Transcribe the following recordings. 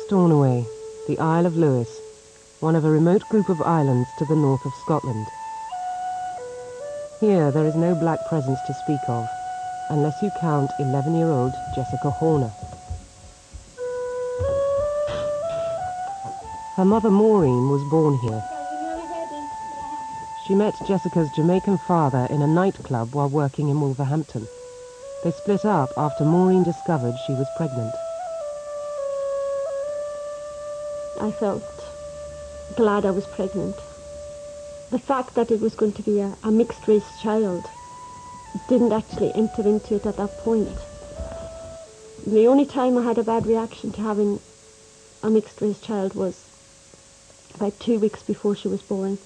Stornoway, the Isle of Lewis, one of a remote group of islands to the north of Scotland. Here there is no black presence to speak of, unless you count 11-year-old Jessica Horner. Her mother Maureen was born here. She met Jessica's Jamaican father in a nightclub while working in Wolverhampton. They split up after Maureen discovered she was pregnant. I felt glad I was pregnant. The fact that it was going to be a mixed-race child didn't actually enter into it at that point. The only time I had a bad reaction to having a mixed-race child was about 2 weeks before she was born.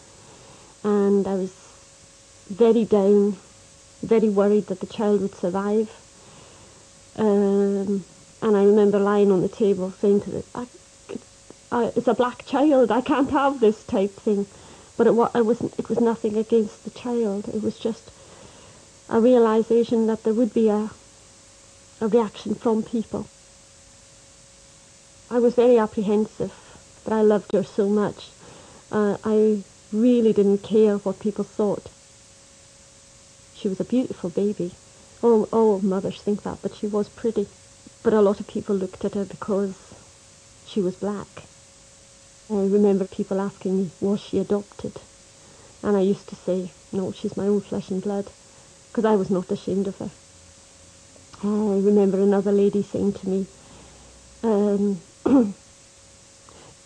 And I was very down, very worried that the child would survive. And I remember lying on the table saying to it, it's a black child, I can't have this type thing. But it was nothing against the child. It was just a realisation that there would be a reaction from people. I was very apprehensive, but I loved her so much. I really didn't care what people thought. She was a beautiful baby. All mothers think that, but she was pretty. But a lot of people looked at her because she was black. I remember people asking me, was she adopted? And I used to say, no, she's my own flesh and blood, because I was not ashamed of her. I remember another lady saying to me,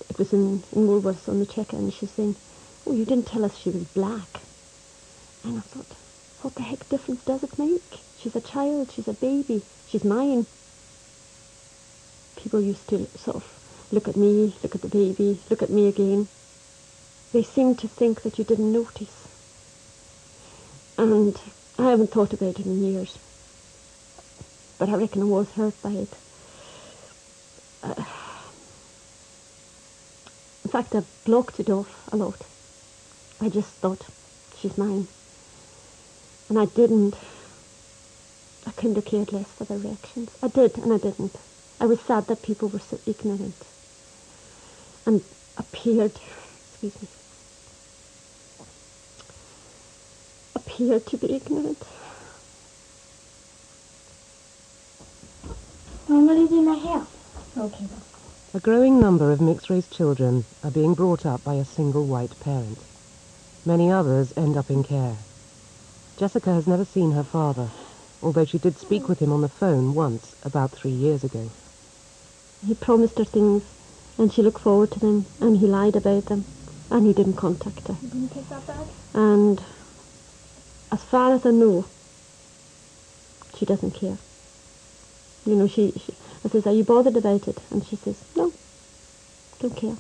it was in Woolworths on the checker, and she's saying, oh, you didn't tell us she was black. And I thought, what the heck difference does it make? She's a child, she's a baby, she's mine. People used to sort of look at me, look at the baby, look at me again. They seemed to think that you didn't notice. And I haven't thought about it in years. But I reckon I was hurt by it. In fact, I blocked it off a lot. I just thought, she's mine. And I didn't. I couldn't have cared less for their reactions. I did, and I didn't. I was sad that people were so ignorant and appeared to be ignorant. I'm going to do my hair. Okay. A growing number of mixed-race children are being brought up by a single white parent. Many others end up in care. Jessica has never seen her father, although she did speak with him on the phone once, about 3 years ago. He promised her things, and she looked forward to them, and he lied about them, and he didn't contact her. You didn't take that bag? And as far as I know, she doesn't care. You know, I says, are you bothered about it? And she says, no, don't care.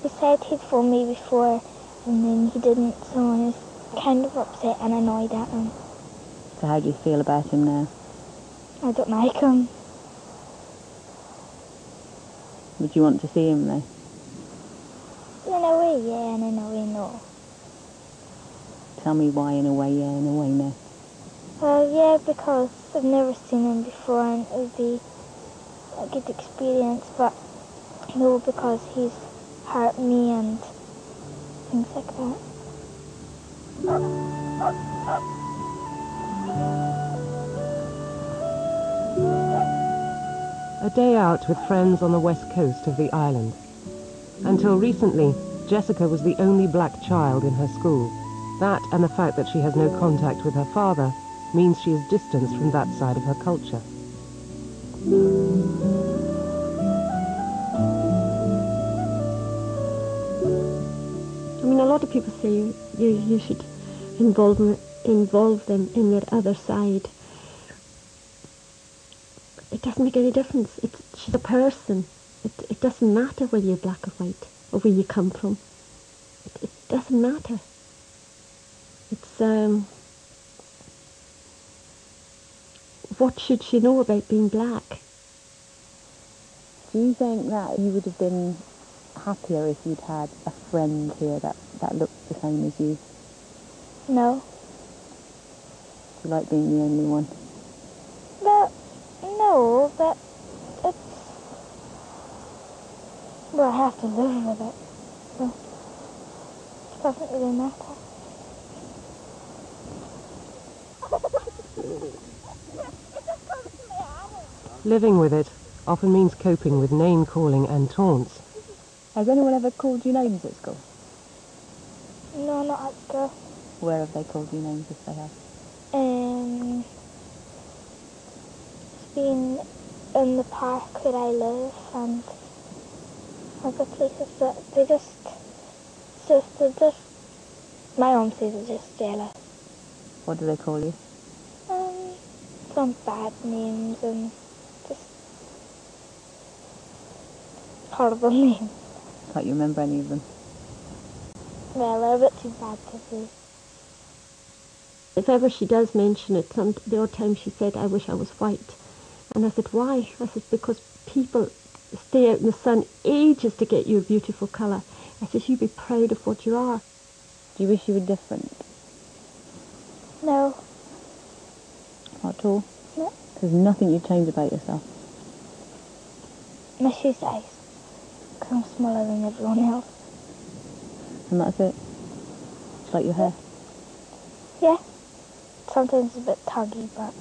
He said he'd phoned me before, and then he didn't, so I was kind of upset and annoyed at him. So how do you feel about him now? I don't like him. Would you want to see him though? In a way, yeah, and in a way, no. Tell me why in a way yeah, in a way no. Yeah, because I've never seen him before and it would be a good experience, but no, because he's hurt me and things like that. A day out with friends on the west coast of the island. Until recently, Jessica was the only black child in her school. That and the fact that she has no contact with her father means she is distanced from that side of her culture. I mean, a lot of people say you should involve them in their other side. It doesn't make any difference. She's a person. It doesn't matter whether you're black or white or where you come from. It doesn't matter. It's what should she know about being black? Do you think that you would have been happier if you'd had a friend here that looked the same as you? No. Do you like being the only one? But, no, but it's have to live with it. So it doesn't really matter. Living with it often means coping with name-calling and taunts. Has anyone ever called you names at school? No, not at school. Where have they called you names if they have? It's been in the park where I live and other places that they're just, my mum says it's just jealous. What do they call you? Some bad names and just horrible names. Can't you remember any of them? Well, they're a bit too bad to say. If ever she does mention it, the odd time she said, I wish I was white. And I said, why? I said, because people stay out in the sun ages to get your beautiful colour. I said, you be proud of what you are. Do you wish you were different? No. Not at all? No. There's nothing you'd change about yourself? My shoe size. Because I'm smaller than everyone else. And that's it? Just like your hair? Yeah. Sometimes it's a bit tuggy, but